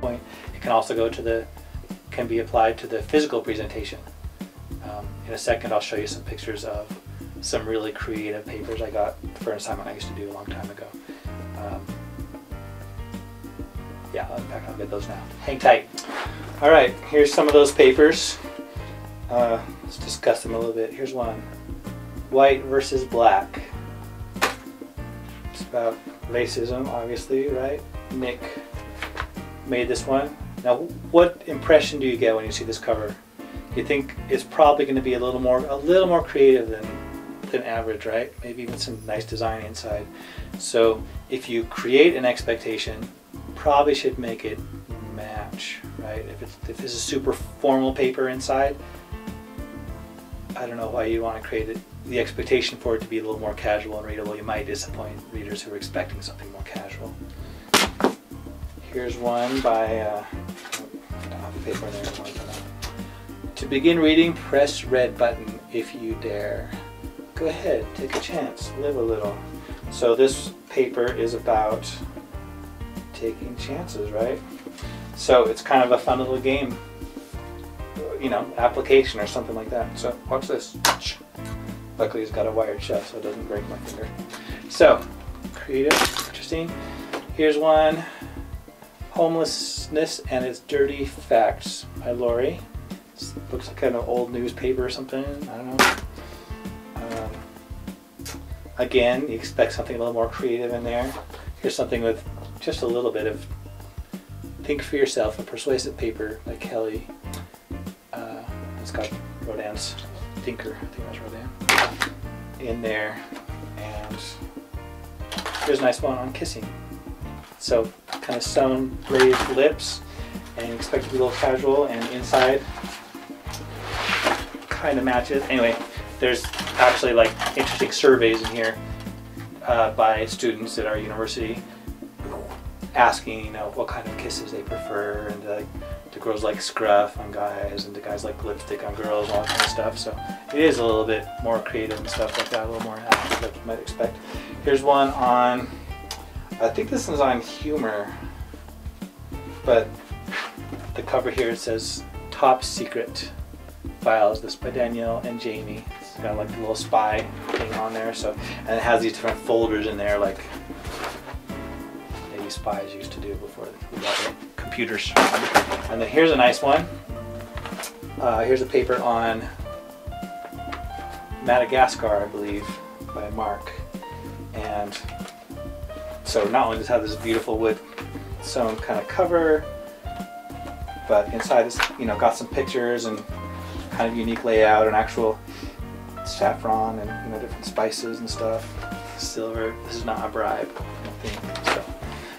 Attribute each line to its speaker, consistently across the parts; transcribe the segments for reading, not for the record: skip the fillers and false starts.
Speaker 1: point. It can also go to the, can be applied to the physical presentation. In a second I'll show you some pictures of some really creative papers I got for an assignment I used to do a long time ago. Yeah, in fact I'll get those now. Hang tight. Alright, here's some of those papers. Let's discuss them a little bit. Here's one. White versus black. It's about racism, obviously, right? Nick made this one. Now, what impression do you get when you see this cover? You think it's probably going to be a little more creative than average, right? Maybe even some nice design inside. So if you create an expectation, probably should make it match, right? If this is super formal paper inside, I don't know why you want to create it. The expectation for it to be a little more casual and readable. You might disappoint readers who are expecting something more casual. Here's one by, I don't have a paper in there. To begin reading, press red button if you dare. Go ahead, take a chance, live a little. So this paper is about taking chances, right? So it's kind of a fun little game, you know, application or something like that. So watch this. Luckily it's got a wired shut so it doesn't break my finger. So, creative, interesting. Here's one, Homelessness and Its Dirty Facts by Lori. This looks like kind of old newspaper or something, I don't know. Again, you expect something a little more creative in there. Here's something with just a little bit of Think for Yourself, a Persuasive Paper by Kelly. It's got Rodin's Thinker, I think that's Rodin, in there. And here's a nice one on kissing. So kind of sewn raised lips, and you expect it to be a little casual, and inside kind of matches. Anyway, there's actually like interesting surveys in here by students at our university asking, you know, what kind of kisses they prefer, and do girls like scruff on guys, and do guys like lipstick on girls, all that kind of stuff. So it is a little bit more creative and stuff like that, a little more active like you might expect. Here's one on, I think this one's on humor, but the cover here it says Top Secret Files. This by Danielle and Jamie. It's got like a little spy thing on there. So, and it has these different folders in there, like maybe spies used to do before we got computers. And then here's a nice one. Here's a paper on Madagascar, I believe, by Mark. And so not only does it have this beautiful wood sewn kind of cover, but inside it's, you know, got some pictures and kind of unique layout and actual saffron and, you know, different spices and stuff. Silver. This is not a bribe, I don't think. So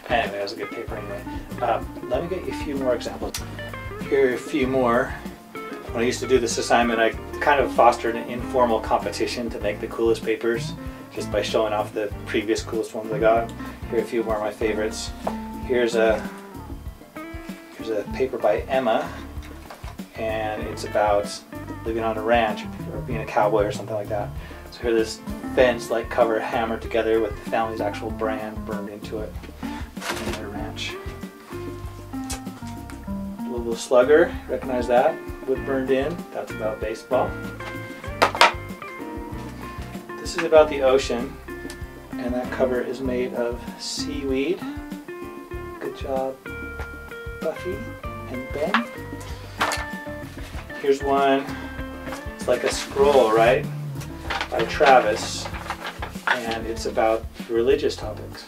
Speaker 1: anyway, it was a good paper anyway. Let me get you a few more examples. Here are a few more. When I used to do this assignment, I kind of fostered an informal competition to make the coolest papers, just by showing off the previous coolest ones I got. Here are a few more of my favorites. Here's a paper by Emma, and it's about living on a ranch or being a cowboy or something like that. So here's this fence-like cover hammered together with the family's actual brand burned into it in their ranch. Louisville Slugger, recognize that? Wood burned in, that's about baseball. This is about the ocean, and that cover is made of seaweed. Good job, Buffy and Ben. Here's one, it's like a scroll, right? By Travis, and it's about religious topics.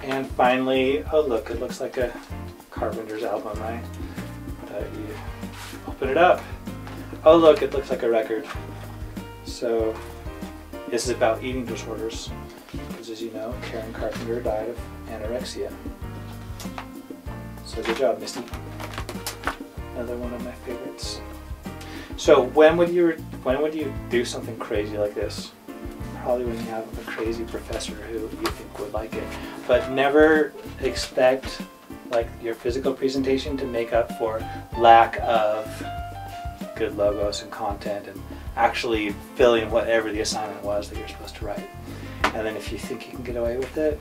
Speaker 1: And finally, oh look, it looks like a Carpenter's album, right? You open it up. Oh look, it looks like a record. So this is about eating disorders, because as you know, Karen Carpenter died of anorexia. So good job, Misty. Another one of my favorites. So when would you do something crazy like this? Probably when you have a crazy professor who you think would like it. But never expect like your physical presentation to make up for lack of good logos and content and actually fill in whatever the assignment was that you're supposed to write. And then if you think you can get away with it,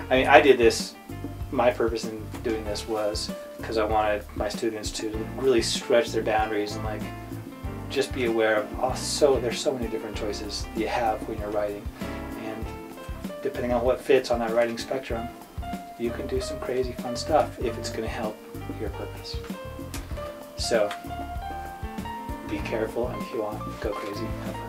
Speaker 1: I mean, I did this my purpose in doing this was because I wanted my students to really stretch their boundaries and like just be aware of, oh, there's so many different choices you have when you're writing, and depending on what fits on that writing spectrum, you can do some crazy fun stuff if it's going to help your purpose. So be careful, and if you want, go crazy, have fun.